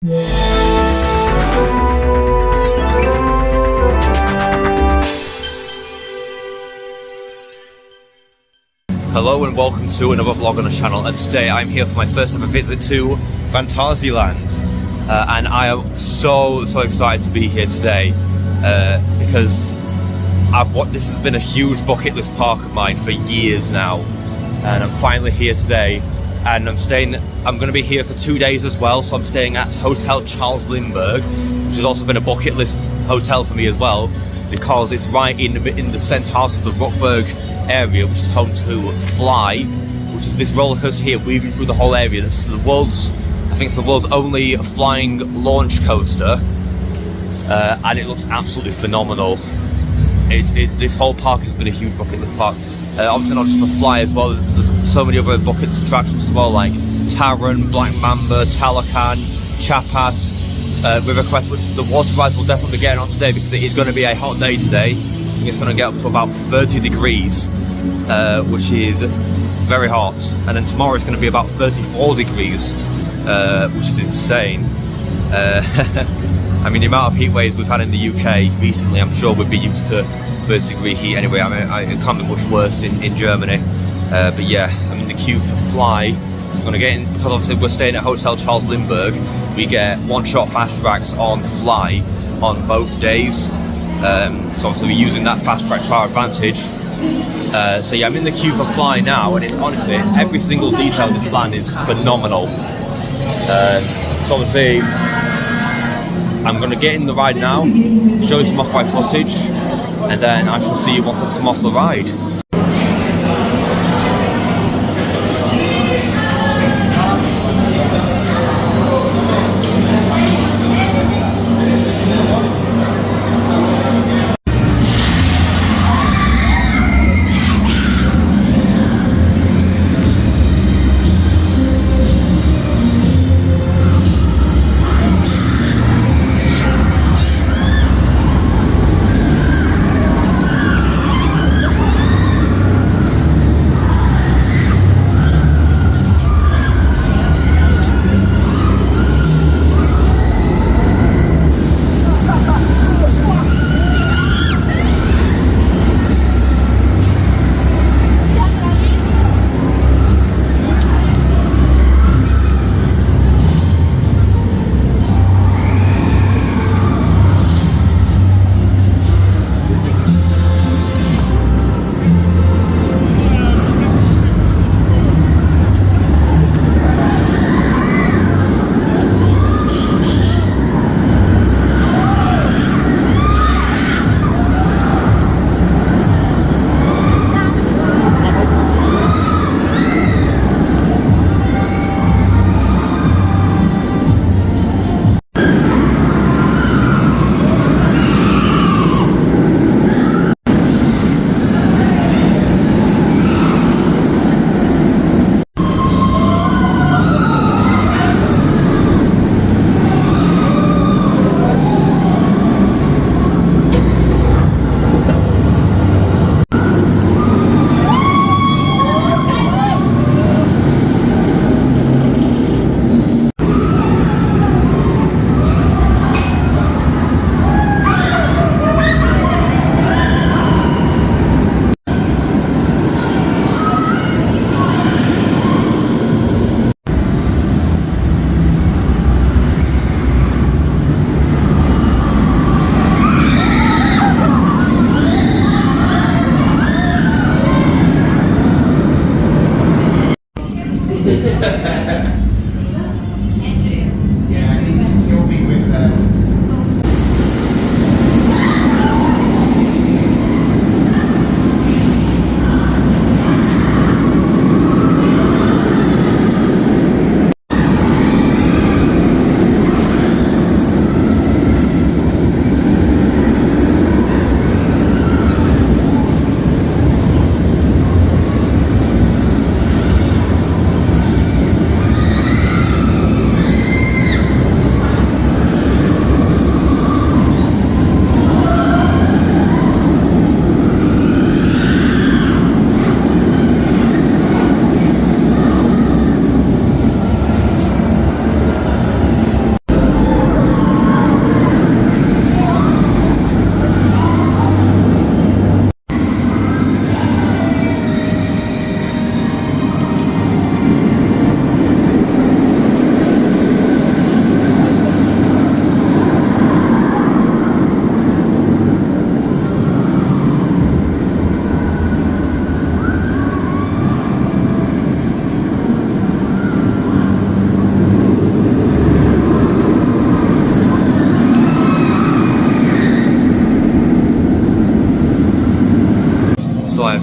Hello and welcome to another vlog on the channel, and today I'm here for my first ever visit to Phantasialand, and I am so excited to be here today because this has been a huge bucket list park of mine for years now, and I'm finally here today. And I'm going to be here for 2 days as well, so I'm staying at Hotel Charles Lindbergh, which has also been a bucket list hotel for me as well, because it's right in the centre house of the Rookburgh area, which is home to F.L.Y, which is this roller coaster here weaving through the whole area. This is I think it's the world's only flying launch coaster, and it looks absolutely phenomenal. This whole park has been a huge bucket list park. Obviously not just for F.L.Y as well, there's so many other bucket attractions as well, like Taron, Black Mamba, Talakan, Chapas, River Quest, which the water rides will definitely be getting on today because it is going to be a hot day today. I think it's going to get up to about 30 degrees, which is very hot. And then tomorrow it's going to be about 34 degrees, which is insane. I mean, the amount of heat waves we've had in the UK recently, I'm sure we'd be used to 30-degree heat anyway. I mean, it can't be much worse in Germany. But yeah, I'm in the queue for F.L.Y. So I'm going to get in, because obviously we're staying at Hotel Charles Lindbergh. We get one-shot fast tracks on F.L.Y on both days. So obviously we're using that fast track to our advantage. So yeah, I'm in the queue for F.L.Y now, and it's honestly, every single detail of this land is phenomenal. So obviously, I'm going to get in the ride now, show you some off-ride footage, and then I shall see you once I come off the ride.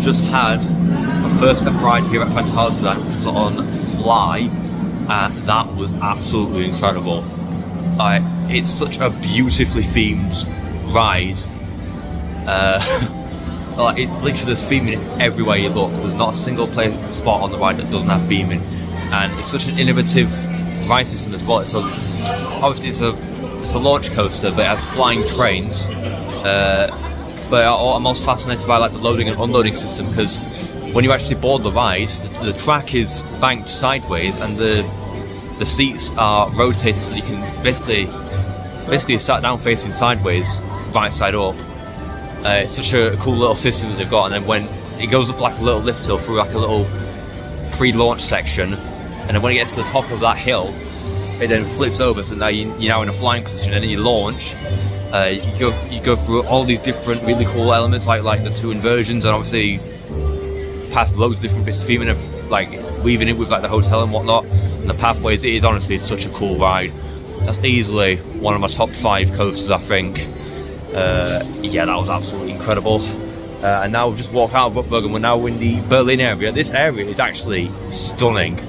just had my first ever ride here at Phantasialand, which was on F.L.Y, and that was absolutely incredible. It's such a beautifully themed ride. It literally there's theming everywhere you look. There's not a single spot on the ride that doesn't have theming, and it's such an innovative ride system as well. Obviously it's a launch coaster, but it has flying trains. But I'm most fascinated by like the loading and unloading system, because when you actually board the ride, the track is banked sideways and the seats are rotated, so you can basically sat down facing sideways, right side up. It's such a cool little system that they've got, and then when it goes up like a little lift hill through like a little pre-launch section, and then when it gets to the top of that hill, it then flips over, so now you're now in a flying position, and then you launch. You go through all these different really cool elements, like the two inversions, and obviously past loads of different bits of theming, of like weaving it with like the hotel and whatnot, and the pathways. It is honestly such a cool ride. That's easily one of my top 5 coasters, I think. Yeah, that was absolutely incredible. And now we've just walked out of Rookburgh and we're now in the Berlin area. This area is actually stunning.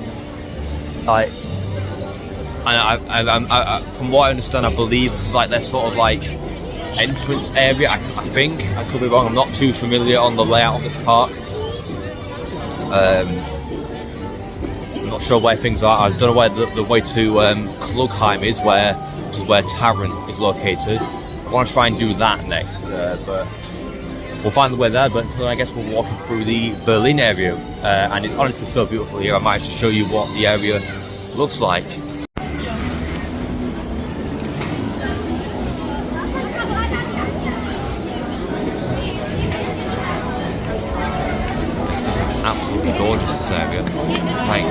From what I understand, I believe this is like their sort of like entrance area. I think, I could be wrong, I'm not too familiar on the layout of this park. I'm not sure where things are. I don't know where the way to Cologne is, which is where Taron is located. I want to try and do that next, but we'll find the way there. But until then, I guess we're walking through the Berlin area, and it's honestly so beautiful here. I might just show you what the area looks like. Absolutely gorgeous, this area. Like,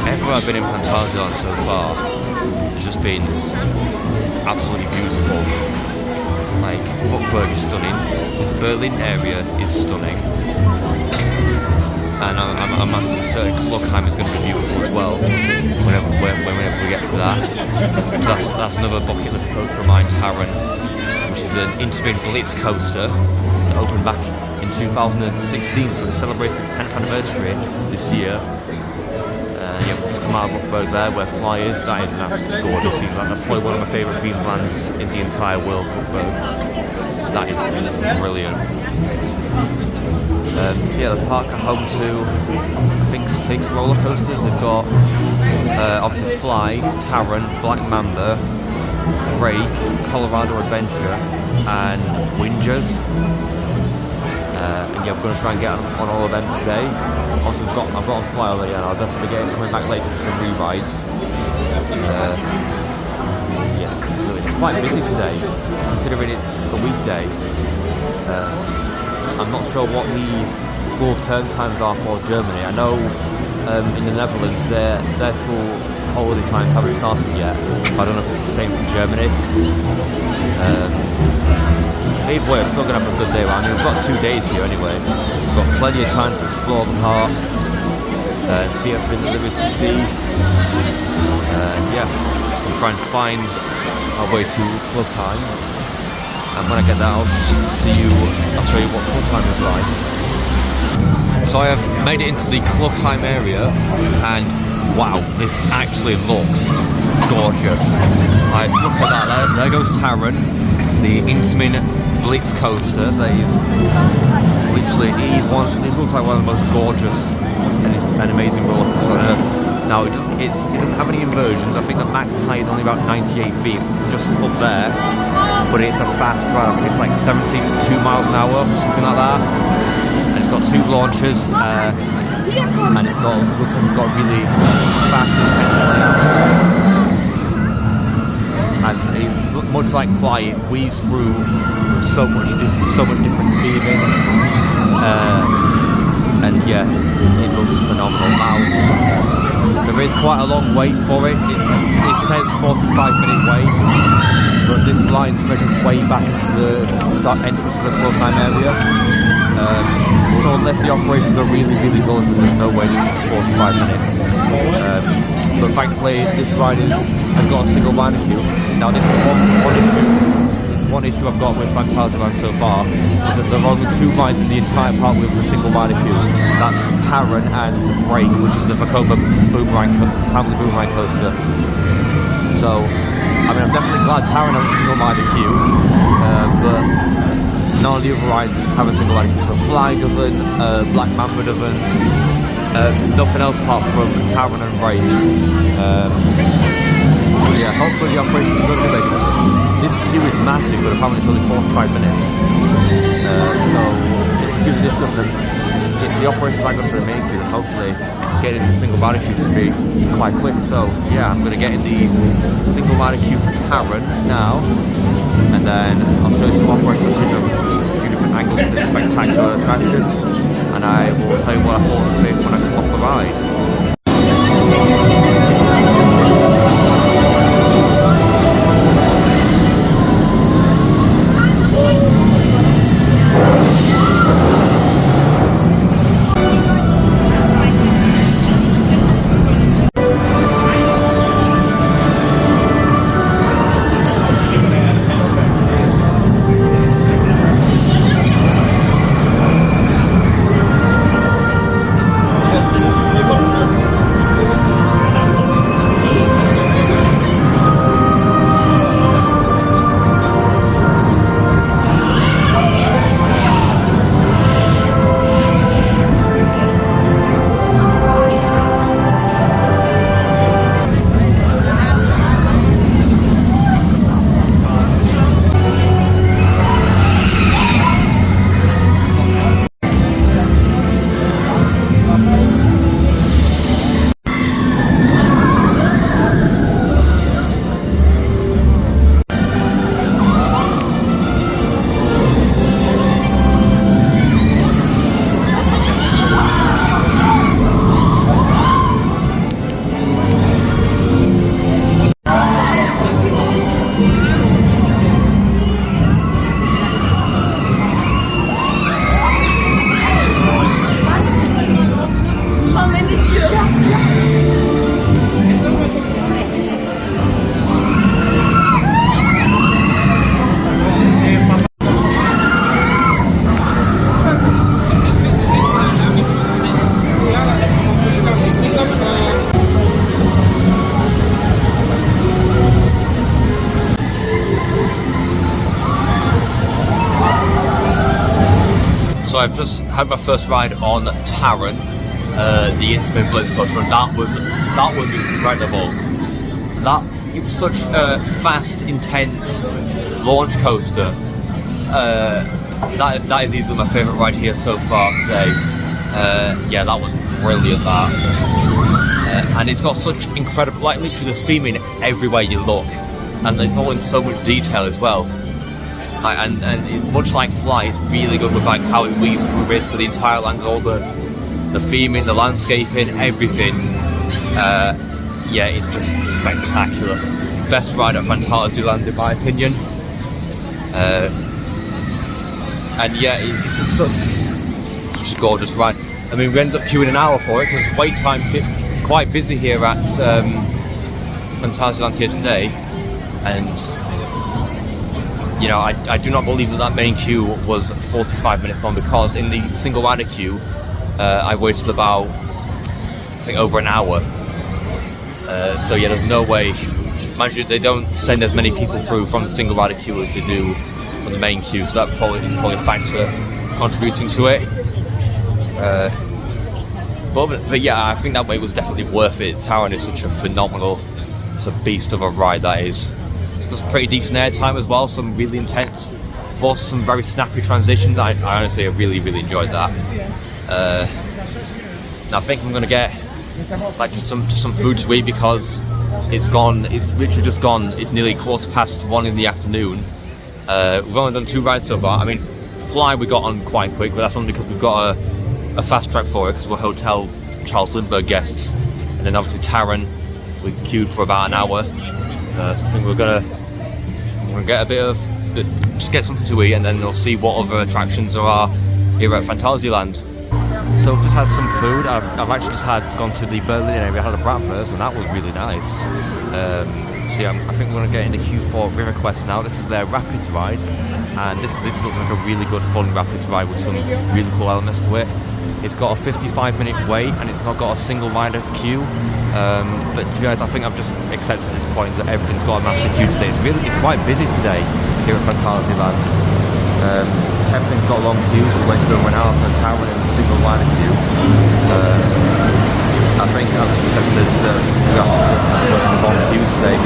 everywhere I've been in Phantasialand so far, it's just been absolutely beautiful. Like, Rookburgh is stunning, this Berlin area is stunning, and I'm actually certain Cologne is going to be beautiful as well, whenever we get to that. That's another bucket list coaster of mine, Taron, which is an Intamin Blitz coaster that opened back in 2016, so it celebrates its 10th anniversary this year. Yeah, we've just come out of Rookburgh there, where F.L.Y is. That is an absolutely gorgeous theme land. That's probably one of my favourite theme lands in the entire world, Rookburgh. That is brilliant. So yeah, the park are home to, I think, 6 roller coasters. They've got obviously F.L.Y, Taron, Black Mamba, Rake, Colorado Adventure, and Wingers. And yeah, we're going to try and get on all of them today. Also, I've got on F.L.Y already, and I'll definitely be coming back later for some re-rides. Yes, it's quite busy today, considering it's a weekday. I'm not sure what the school term times are for Germany. I know in the Netherlands their school holiday times haven't started yet, but I don't know if it's the same for Germany. Either way, I'm still going to have a good day around here. We've got 2 days here anyway. We've got plenty of time to explore the park and see everything that there is to see. Yeah, we'll try and find our way to Cologne. And when I get there, I'll show you what Cologne is like. So I have made it into the Cologne area, and wow, this actually looks gorgeous. Like, look at that, there goes Taron, the Intamin Blitz coaster. That is literally, it looks like one of the most gorgeous and amazing roller coasters on earth. Now, it doesn't have any inversions. I think the max height is only about 98 feet, just up there. But it's a fast ride. I think it's like 72 miles an hour, something like that. And it's got 2 launches, and looks like it's got really fast, intense layout. And much like F.L.Y, it weaves through so much different theming, and yeah, it looks phenomenal. Now, there is quite a long wait for it. It says 45-minute wait, but this line stretches way back into the entrance to the Cologne area. So unless the operators are really good, there's no way that it's 45 minutes. But thankfully, this ride has got a single rider queue. Now, this is one issue. This one issue I've got with Phantasialand so far is that there are only 2 rides in the entire park with a single rider queue. That's Taron and Break, which is the Vekoma family boomerang coaster. So, I mean, I'm definitely glad Taron has a single rider queue, but none of the other rides have a single rider queue. So F.L.Y doesn't, Black Mamba doesn't, nothing else apart from Taron and Break. Yeah, hopefully the operation's going to be late. This queue is massive, but apparently it's only 45 minutes. So if the queue is this good for them, if the operation's not good for the main queue, hopefully getting into single rider queue should be quite quick. So yeah, I'm going to get in the single rider queue for Taron now, and then I'll show you some operational footage of a few different angles of this spectacular attraction, and I will tell you what I thought of it when I come off the ride. So I've just had my first ride on Taron, the Intamin Blitz coaster, and that was incredible. It was such a fast, intense launch coaster. That is easily my favourite ride here so far today. Yeah, that was brilliant. And it's got such incredible, like literally there's theming everywhere you look, and it's all in so much detail as well. And much like F.L.Y, it's really good with like how it weaves through basically the entire land, all the theming, the landscaping, everything. Yeah, it's just spectacular. Best ride at Phantasialand in my opinion. And yeah, it's just such a gorgeous ride. I mean, we ended up queuing an hour for it because wait time, it's quite busy here at Phantasialand here today, and you know, I do not believe that main queue was 45 minutes long, because in the single rider queue I wasted about, I think, over an hour. So yeah, there's no way. Mind you, they don't send as many people through from the single rider queue as they do from the main queue, so that is probably a factor contributing to it. But yeah, I think that wait was definitely worth it. Taron is such a phenomenal, beast of a ride that is. It's pretty decent air time as well, some really intense, also some very snappy transitions. I honestly really enjoyed that. Now I think I'm gonna get like just some food to eat, because it's literally just gone. It's nearly 1:15 in the afternoon. We've only done 2 rides so far. I mean, F.L.Y we got on quite quick, but that's only because we've got a fast track for it, because we're Hotel Charles Lindbergh guests. And then obviously Taron, we queued for about an hour. So I think we're gonna get just get something to eat, and then we'll see what other attractions there are here at Phantasialand. So we've just had some food. I've actually just gone to the Berlin area, had a breakfast, and that was really nice. So yeah, I think we're going to get into Q4 River Quest now. This is their Rapids ride, and this looks like a really good fun Rapids ride with some really cool elements to it. It's got a 55-minute wait, and it's not got a single rider queue. But to be honest, I think I've just accepted at this point that everything's got a massive queue today. It's quite busy today here at Phantasialand. Everything's got long queues. We went to the Hotel Charles Lindbergh in a single rider queue. I think I've just accepted that we got long queues today.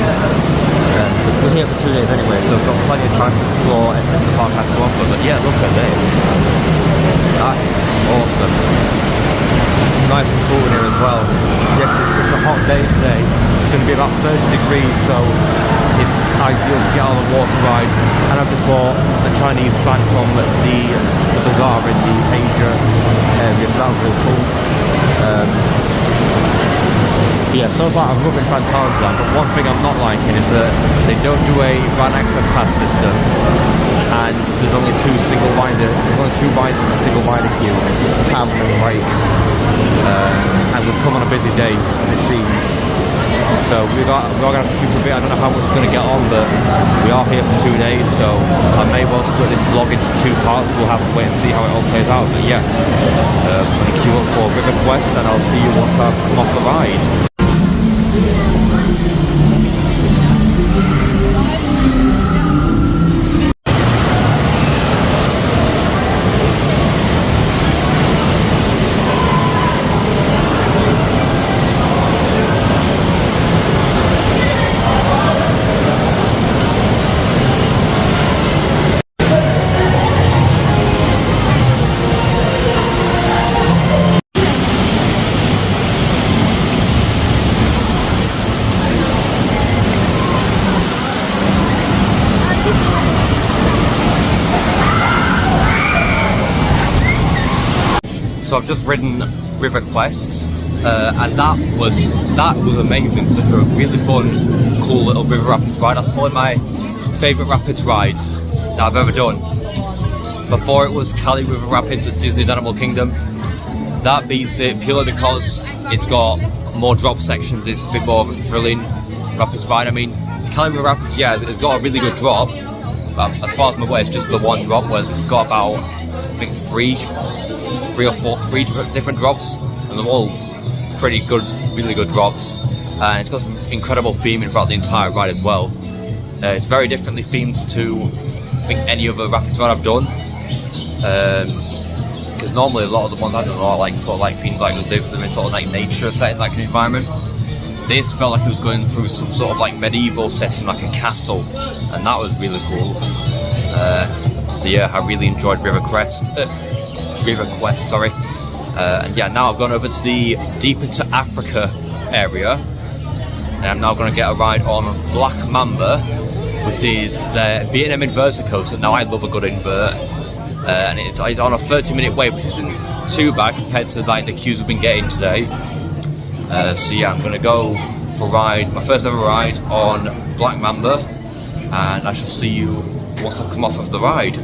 We're here for 2 days anyway, so we've got plenty of time to explore everything the park has to offer. But yeah, look at this. That is awesome. It's nice and cool in here as well. Yes, it's a hot day today. It's going to be about 30 degrees, so it's ideal to get on the water ride. And I've just bought a Chinese fan from the bazaar in the Asia area, so that was really cool. Yeah, so far I'm loving Phantasialand, but one thing I'm not liking is that they don't do a van access pass system, and there's only two riders in a single rider queue, and it's Tam and break. And we've come on a busy day, as it seems. So we're going to have to keep a bit. I don't know how much we're going to get on, but we are here for 2 days, so I may well split this vlog into 2 parts. We'll have to wait and see how it all plays out. But yeah, I'm going to queue up for River Quest, and I'll see you once I've come off the ride. So I've just ridden River Quest, and that was amazing. Such a really fun, cool little river rapids ride. That's probably my favourite rapids ride that I've ever done. Before it was Cali River Rapids at Disney's Animal Kingdom. That beats it purely because it's got more drop sections. It's a bit more of a thrilling rapids ride. I mean, Cali River Rapids, yeah, it's got a really good drop. But as far as I'm aware, it's just the one drop, whereas it's got about, I think, three different drops, and they're all pretty good, really good drops. And it's got some incredible theming throughout the entire ride as well. It's very differently themed to, I think, any other rapids ride I've done. Because normally a lot of the ones I've done are like sort of like themed like them in sort of like nature setting, like an environment. This felt like it was going through some sort of like medieval setting, like a castle, and that was really cool. So yeah, I really enjoyed River Quest, sorry. And yeah, now I've gone over to the Deep into Africa area, and I'm now going to get a ride on Black Mamba, which is the B&M inverter coaster. Now I love a good invert, and it's on a 30-minute wait, which isn't too bad compared to like the queues we've been getting today. So yeah, I'm going to go for a ride, my first ever ride on Black Mamba, and I shall see you once I've come off of the ride.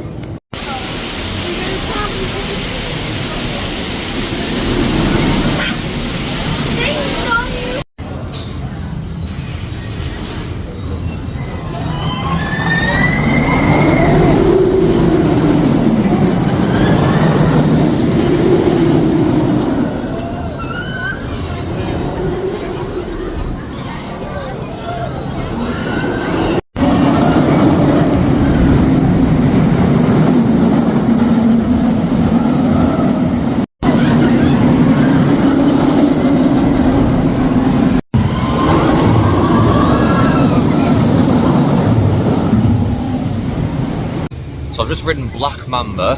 So I've just ridden Black Mamba,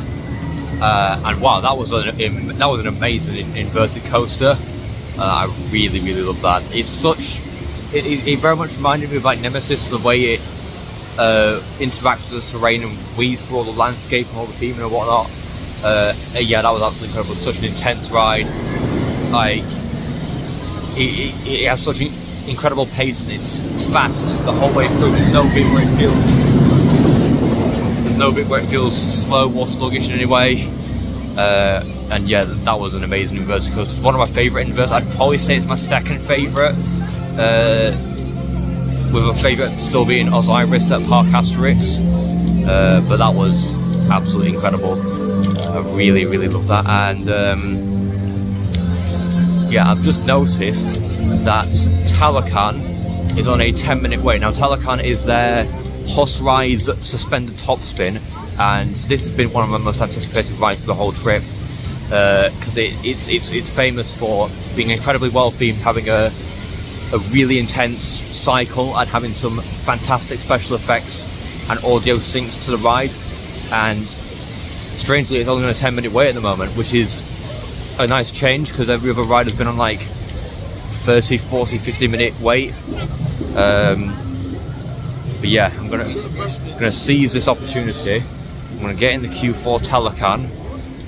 and wow, that was an amazing inverted coaster. I really love that. It very much reminded me of like Nemesis, the way it interacts with the terrain and weaves through all the landscape and all the theming and whatnot. Yeah, that was absolutely incredible. Such an intense ride. Like it has such an incredible pace, and it's fast the whole way through. There's no bit where it feels slow or sluggish in any way. And yeah, that was an amazing inverted coaster. It's one of my favourite inverts. I'd probably say it's my second favourite with my favourite still being Osiris at Park Asterix, but that was absolutely incredible. I really love that. And yeah, I've just noticed that Taron is on a 10-minute wait. Now Taron is their horse rides suspended topspin, and this has been one of my most anticipated rides of the whole trip, because it's famous for being incredibly well themed, having a really intense cycle and having some fantastic special effects and audio syncs to the ride. And strangely, it's only on a 10-minute wait at the moment, which is a nice change, because every other ride has been on like 30, 40, 50-minute wait. But yeah, I'm gonna seize this opportunity. I'm gonna get in the queue for Taron,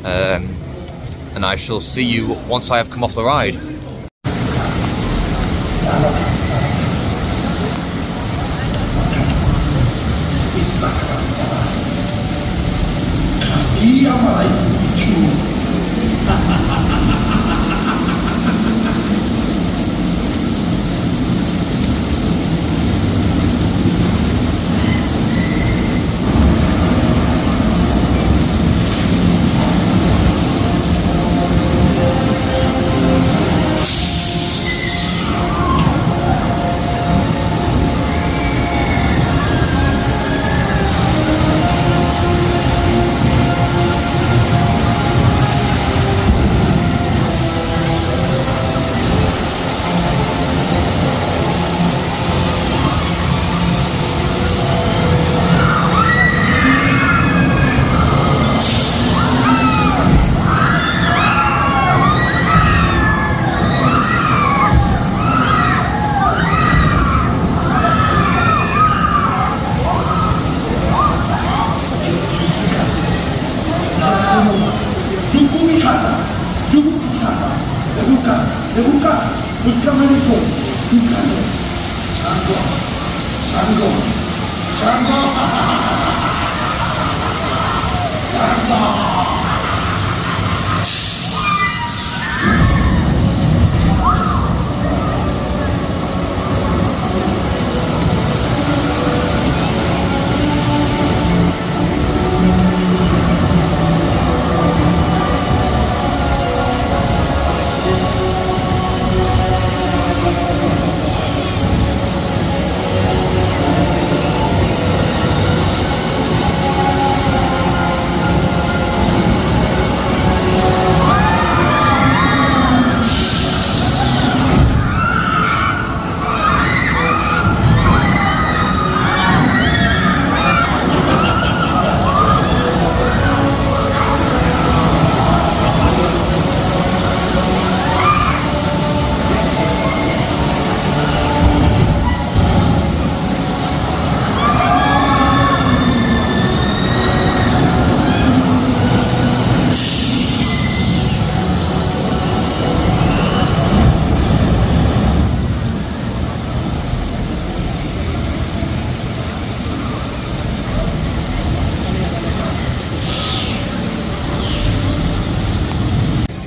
and I shall see you once I have come off the ride.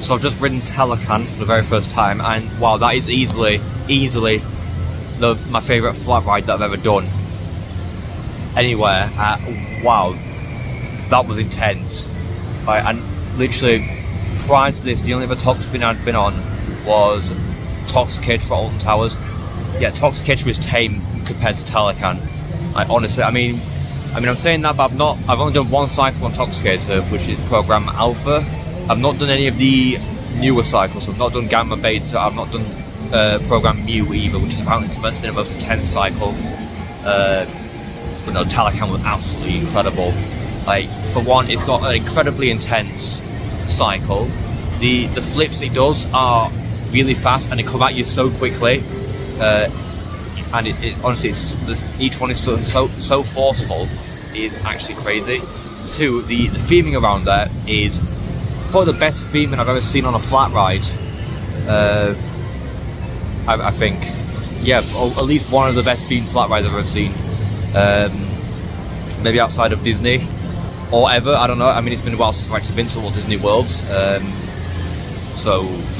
So I've just ridden Taron for the very first time, and wow, that is easily my favourite flat ride that I've ever done anywhere. Wow, that was intense. Right, and literally prior to this, the only other topspin I'd been on was Toxicator for Alton Towers. Yeah, Toxicator is tame compared to Taron. Like, honestly, I mean I'm saying that, but I've only done one cycle on Toxicator, which is Program Alpha. I've not done any of the newer cycles. I've not done Gamma Beta. I've not done Program Mu either, which is apparently meant to be the most intense cycle. But no, Taron was absolutely incredible. Like, for one, it's got an incredibly intense cycle. The flips it does are really fast, and they come at you so quickly. And it honestly, each one is so forceful. It's actually crazy. Two, the theming around there is probably the best theming I've ever seen on a flat ride. I think, yeah, at least one of the best themed flat rides I've ever seen. Maybe outside of Disney or ever, I don't know. I mean, it's been a while since I've actually been to Walt Disney World. But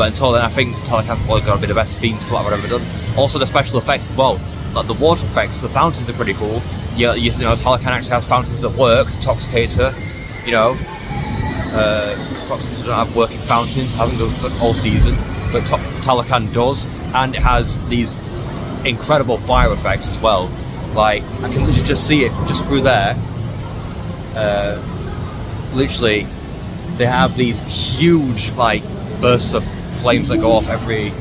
until then, I think Taron's probably going to be the best themed flat ride I've ever done. Also, the special effects as well. like the water effects, the fountains are pretty cool. You know, Taron actually has fountains that work. Toxicator, you know, Toxicator don't have working fountains, haven't done all season, but Taron does, and it has these incredible fire effects as well. Like, I can literally just see it just through there. Literally, they have these huge like bursts of flames that go off every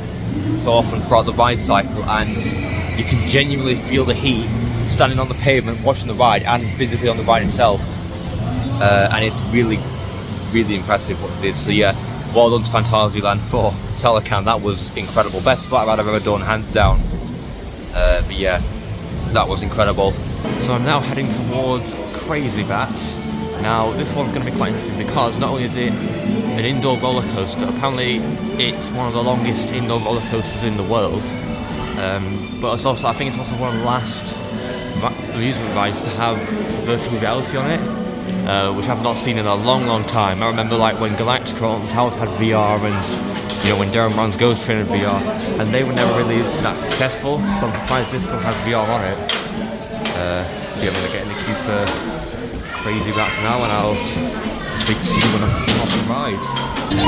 so often throughout the ride cycle, and you can genuinely feel the heat standing on the pavement watching the ride and physically on the ride itself, and it's really impressive what they did. So yeah, well done to Phantasialand for Taron. That was incredible, best flat ride I've ever done, hands down. But yeah, that was incredible. So I'm now heading towards Crazy Bats. Now this one's going to be quite interesting because not only is it an indoor roller coaster, apparently it's one of the longest indoor roller coasters in the world, but it's also, I think it's also one of the last amusement rides to have virtual reality on it, which I've not seen in a long time. I remember like when Galactica on Towers had VR, and you know, when Darren Brown's Ghost Train had VR, and they were never really that successful, so I'm surprised this still has VR on it. Yeah, I'm going to get in the queue for Crazy Bats now, and I'll speak to you when I'm off the ride.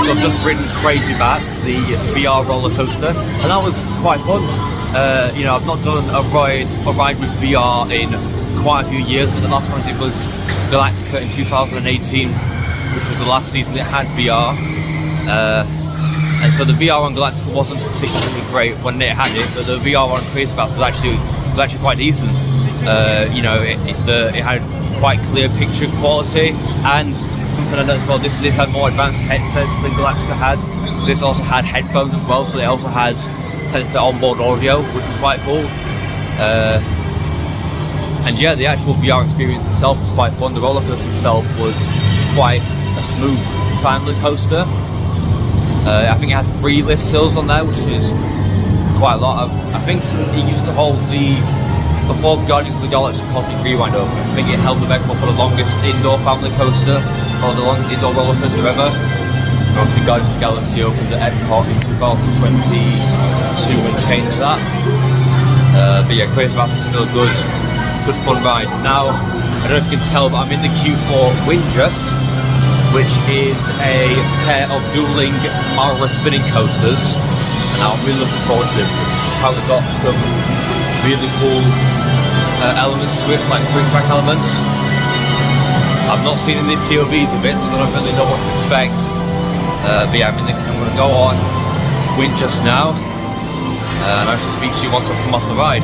So I've just ridden Crazy Bats, the VR roller coaster, and that was quite fun. You know, I've not done a ride with VR in quite a few years, but the last one I did was Galactica in 2018, which was the last season it had VR. And so the VR on Galactica wasn't particularly great when it had it, but the VR on Crazy Bats was actually quite decent. You know, it had quite clear picture quality, and something I noticed as well, this had more advanced headsets than Galactica had. This also had headphones as well, so they also had technically onboard audio, which was quite cool. And yeah, the actual VR experience itself was quite fun. The roller coaster itself was quite a smooth family coaster. I think it had 3 lift hills on there, which is quite a lot. I think it used to hold before Guardians of the Galaxy Cosmic Rewind opened, I think it held the record for the longest indoor family coaster, or the longest indoor roller coaster ever. And obviously Guardians of the Galaxy opened at Epcot in 2022 and changed that. But yeah, Crazy Bats is still a good fun ride. Now, I don't know if you can tell, but I'm in the queue for Windrush, which is a pair of dueling Aura spinning coasters, and I'm really looking forward to it because it's apparently got some really cool elements to it, like 3-track elements. I've not seen any POVs of it, so I don't really know what to expect. But yeah, I'm going to go on Windrush now, and I shall speak to you once I've come off the ride.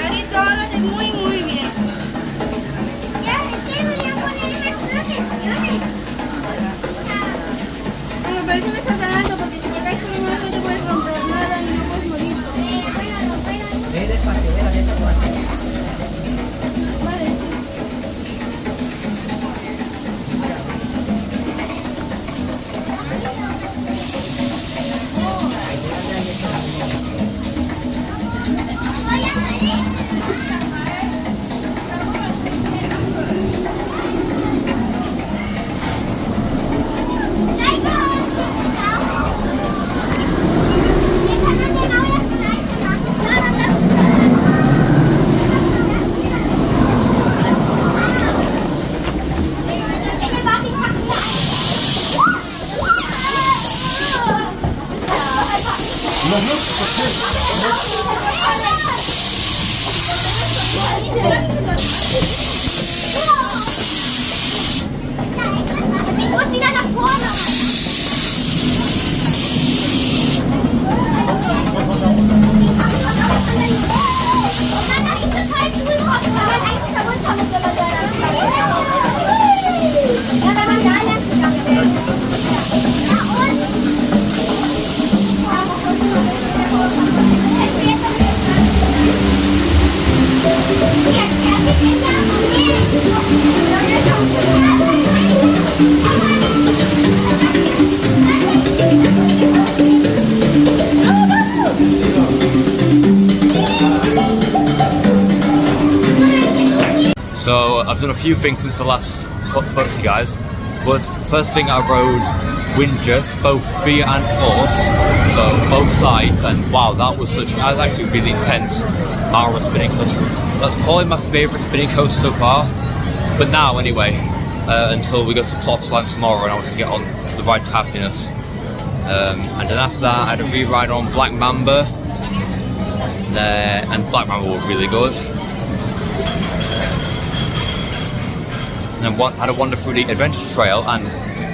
Ritorno I've done a few things since I last spoke to you guys. First thing I rode Windjust, both Fear and Force, so both sides, and wow, that was actually really intense Mara spinning. That's probably my favourite spinning coaster so far, but now anyway, until we go to Phantasialand tomorrow and I want to get on the ride to Happiness. And then after that I had a re-ride on Black Mamba, and Black Mamba was really good. And had a wander through the adventure trail, and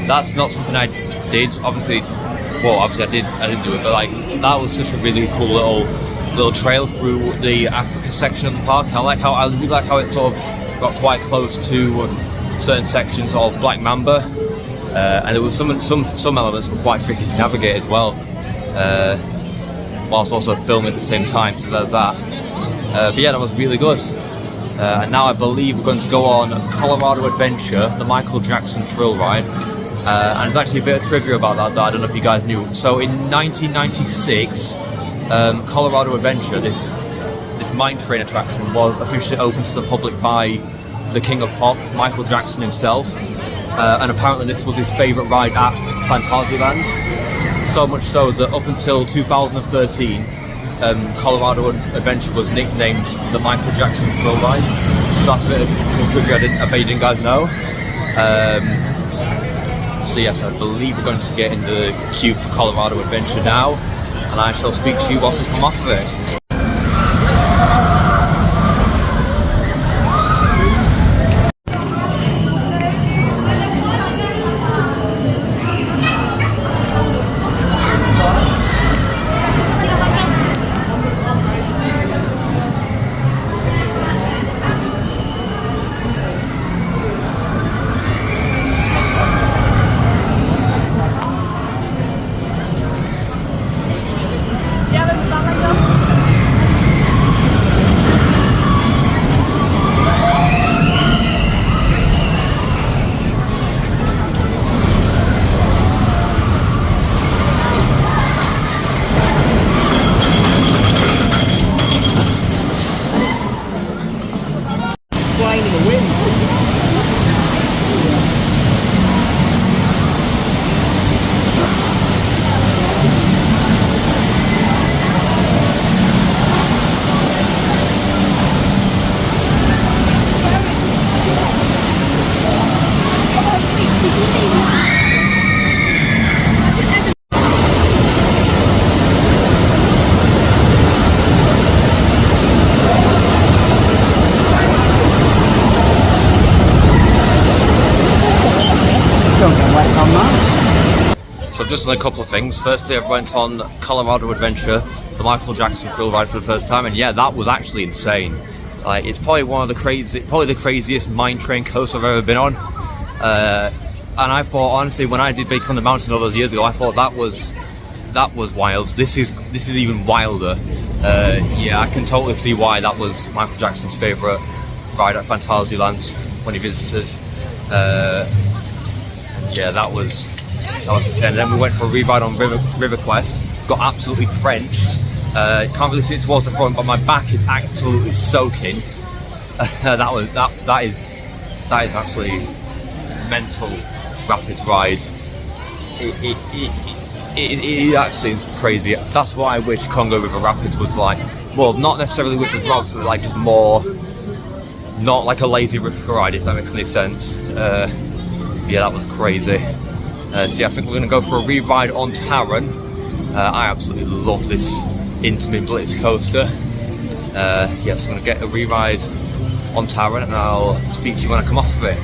that's not something I did. Obviously I did do it, but like that was such a really cool little trail through the Africa section of the park. I really like how it sort of got quite close to certain sections of Black Mamba, and there was some elements were quite tricky to navigate as well, whilst also filming at the same time. So there's that. But yeah, that was really good. And now I believe we're going to go on Colorado Adventure, the Michael Jackson thrill ride. And there's actually a bit of trivia about that I don't know if you guys knew. So in 1996, Colorado Adventure, this mine train attraction, was officially opened to the public by the King of Pop, Michael Jackson himself. And apparently this was his favourite ride at Phantasialand. So much so that up until 2013, Colorado Adventure was nicknamed the Michael Jackson thrill ride. So that's a bit of trivia I bet you didn't guys know. So yes, I believe we're going to get in the queue for Colorado Adventure now, and I shall speak to you whilst we come off of it. So just a couple of things. Firstly, I went on Colorado Adventure, the Michael Jackson thrill ride for the first time, and yeah, that was actually insane. Like, it's probably the craziest mine train coaster I've ever been on. And I thought, honestly, when I did Big on the Mountain all those years ago, I thought that was wild. This is even wilder. Yeah, I can totally see why that was Michael Jackson's favourite ride at Phantasialand when he visited. Yeah, that was insane. And then we went for a re-ride on River Quest. Got absolutely drenched. Can't really see it towards the front, but my back is absolutely soaking. That is absolutely mental rapids ride. It actually is crazy. That's why I wish Congo River Rapids was like, well, not necessarily with the drops, but like just more, not like a lazy river ride, if that makes any sense. Yeah, that was crazy. So yeah, I think we're going to go for a re-ride on Taron. I absolutely love this Intamin Blitz coaster. Yes, I'm going to get a re-ride on Taron, and I'll speak to you when I come off of it.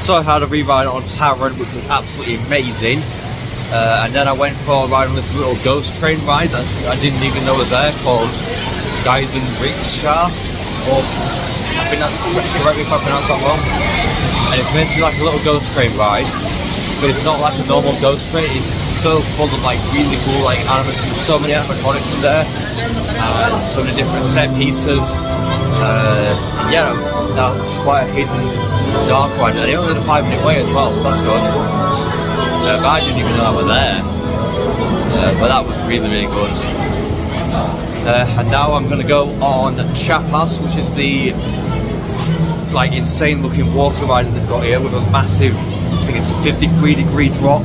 So I had a re-ride on Taron, which was absolutely amazing. And then I went for a ride on this little ghost train ride that I didn't even know was there, called Geisen Rikscha, or I think that's, correct me if I pronounce that wrong. And it's meant to be like a little ghost train ride, but it's not like a normal ghost train. It's so full of like really cool like animatronics, so many animatronics in there, so many different set pieces. Yeah, that's quite a hidden dark ride, and it only had a 5-minute wait as well, so that's good. But I didn't even know that were there, but that was really, really good. And now I'm going to go on Chapas, which is the like insane looking water ride that they've got here with a massive, I think it's a 53-degree drop.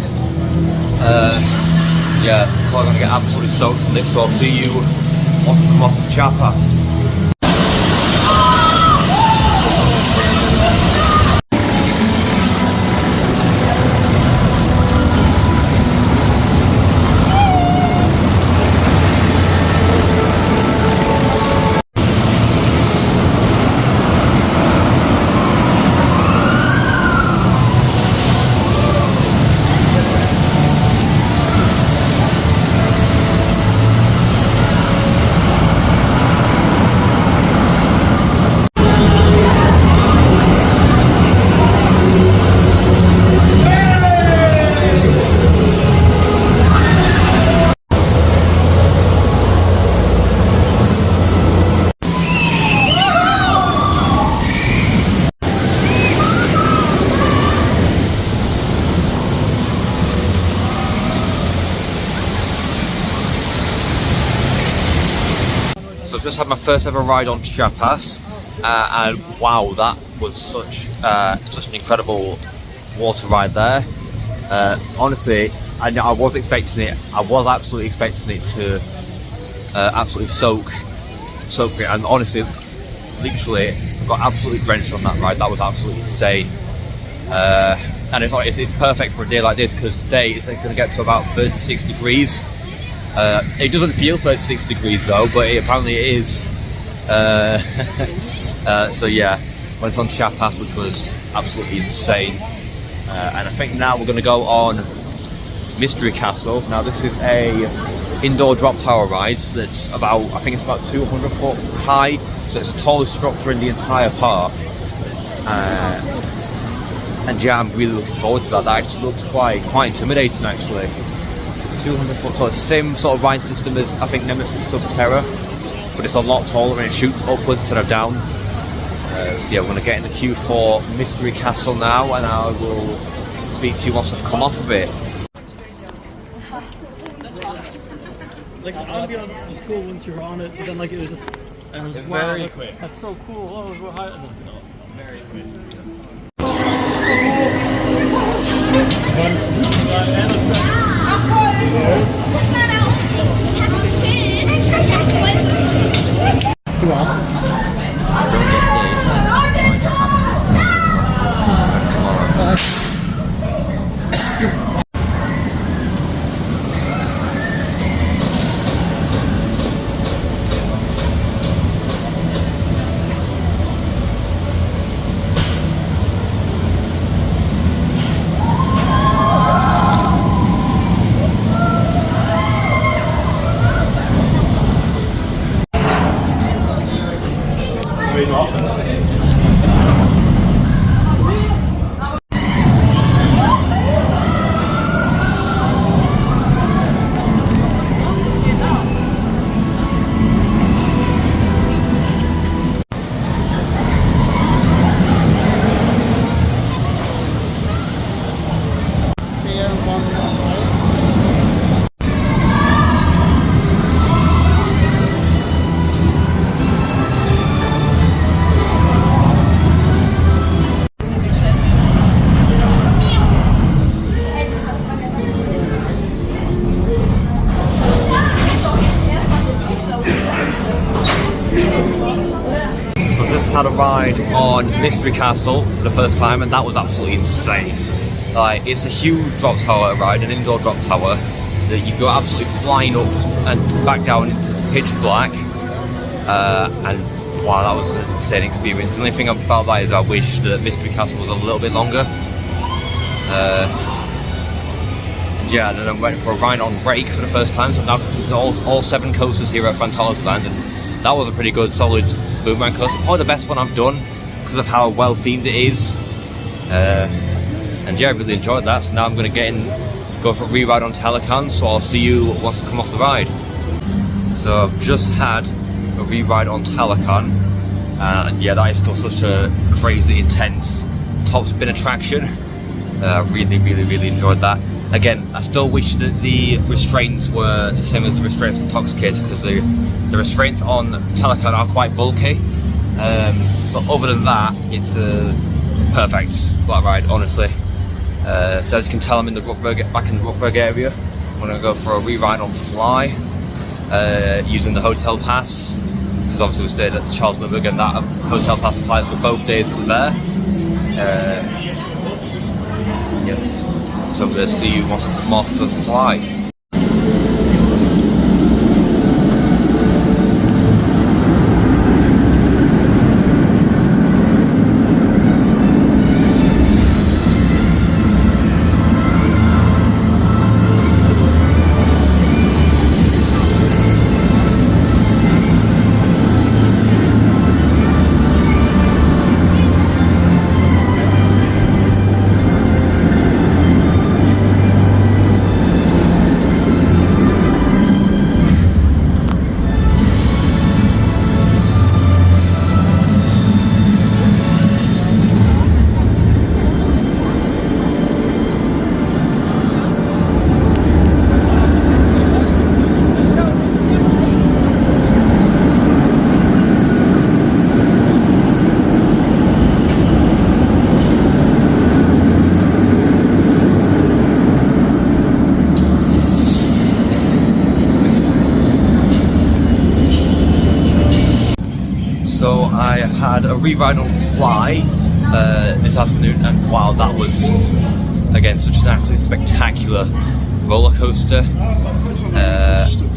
Yeah, I'm going to get absolutely soaked from this, so I'll see you once I come off of Chapas. So I've just had my first ever ride on Chapas, and wow, that was such an incredible water ride there. Honestly, I was expecting it. I was absolutely expecting it to absolutely soak me, and honestly, literally, I got absolutely drenched on that ride. That was absolutely insane. And it's perfect for a day like this, because today it's going to get to about 36 degrees. It doesn't feel 36 degrees though, but apparently it is. So yeah, went on Chapas, which was absolutely insane. And I think now we're going to go on Mystery Castle. Now this is a indoor drop tower ride that's about, I think it's about 200 foot high, so it's the tallest structure in the entire park. And yeah, I'm really looking forward to that. That actually looks quite intimidating actually. 200 foot tall, same sort of ride system as I think Nemesis Subterra, but it's a lot taller and it shoots upwards instead of down. So yeah, we're going to get in the queue for Mystery Castle now, and I will speak to you once I've come off of it. Like the ambience was cool once you were on it, but then like it was just, and I was like, wow, that's so cool. Oh, we're high. No, very quick. Had a ride on Mystery Castle for the first time, and that was absolutely insane. Like, it's a huge drop tower ride, an indoor drop tower that you go absolutely flying up and back down into pitch black, and wow, that was an insane experience. The only thing about that is I wish the Mystery Castle was a little bit longer. And yeah, and then I went for a ride on Rake for the first time, so now there's all 7 coasters here at Phantasialand, and that was a pretty good, solid boomerang coaster. Probably the best one I've done because of how well themed it is. And yeah, I really enjoyed that. So now I'm going to go for a re-ride on Taron, so I'll see you once I come off the ride. So I've just had a re-ride on Taron, and yeah, that is still such a crazy, intense top spin attraction. I really enjoyed that. Again, I still wish that the restraints were the same as the restraints on Toxicate, because the restraints on Taron are quite bulky. But other than that, it's a perfect flat ride, honestly. So as you can tell, I'm in the back in the Rookburgh area. I'm going to go for a re-ride on F.L.Y, using the hotel pass, because obviously we stayed at the Charles Lindbergh, and that hotel pass applies for both days that we're there. Yeah. So I'm going to see you once I come off of F.L.Y. So I had a re-ride on F.L.Y this afternoon, and wow, that was again such an absolutely spectacular roller coaster.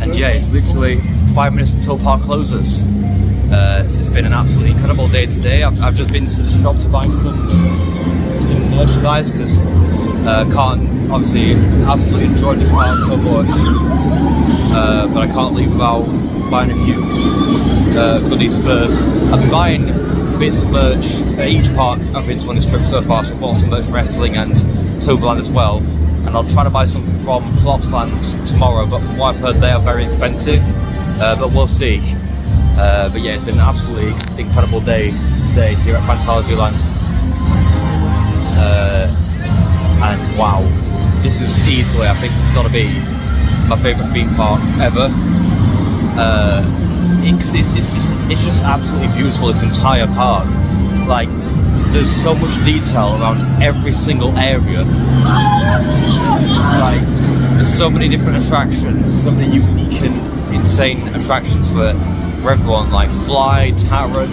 And yeah, it's literally 5 minutes until park closes. So it's been an absolutely incredible day today. I've just been to the shop to buy some merchandise, because can't obviously absolutely enjoy this park so much, but I can't leave without buying a few goodies first. I've been buying bits of merch at each park I've been to on this trip so far, so I bought some merch from F.L.Y and Toverland as well, and I'll try to buy something from Phantasialand tomorrow, but from what I've heard they are very expensive, but we'll see. But yeah, it's been an absolutely incredible day today here at Phantasialand, and wow, this is easily, I think it's got to be my favourite theme park ever. Because it's just absolutely beautiful, this entire park. Like, there's so much detail around every single area. Like, there's so many different attractions, so many unique and insane attractions for everyone, like F.L.Y, Taron,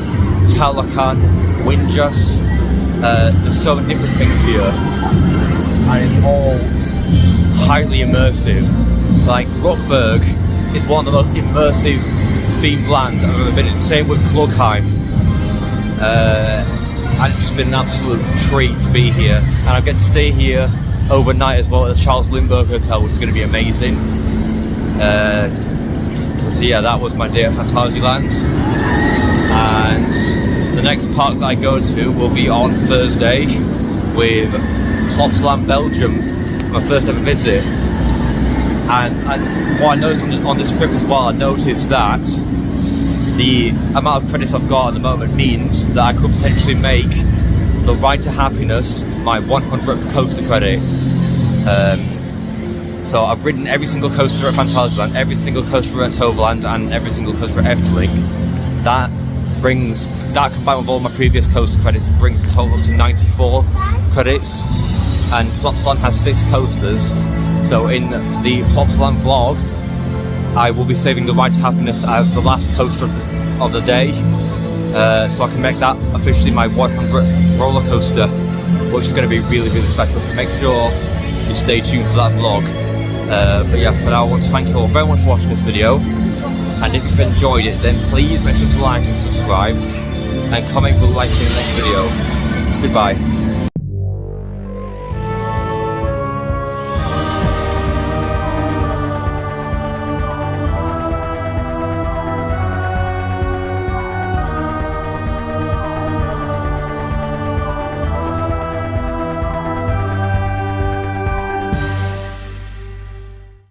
Taron, Windjust. There's so many different things here, and it's all highly immersive. Like, Rookburgh is one of the most immersive themed lands I've ever been in. Same with Cologne. And it's just been an absolute treat to be here. And I get to stay here overnight as well at the Charles Lindbergh Hotel, which is going to be amazing. So yeah, that was my day at Phantasialand. And the next park that I go to will be on Thursday with Phantasialand Belgium, my first ever visit. And what I noticed on this trip as well, I noticed that the amount of credits I've got at the moment means that I could potentially make the Ride to Happiness my 100th coaster credit. So I've ridden every single coaster at Phantasialand, every single coaster at Toverland, and every single coaster at F.L.Y. That combined with all my previous coaster credits brings the total up to 94 credits. And Phantasialand has 6 coasters. So in the Phantasialand vlog, I will be saving the Ride to Happiness as the last coaster of the day, so I can make that officially my 100th roller coaster, which is going to be really special. So make sure you stay tuned for that vlog. But yeah, for now I want to thank you all very much for watching this video. And if you've enjoyed it, then please make sure to like and subscribe, and comment below like in the next video. Goodbye.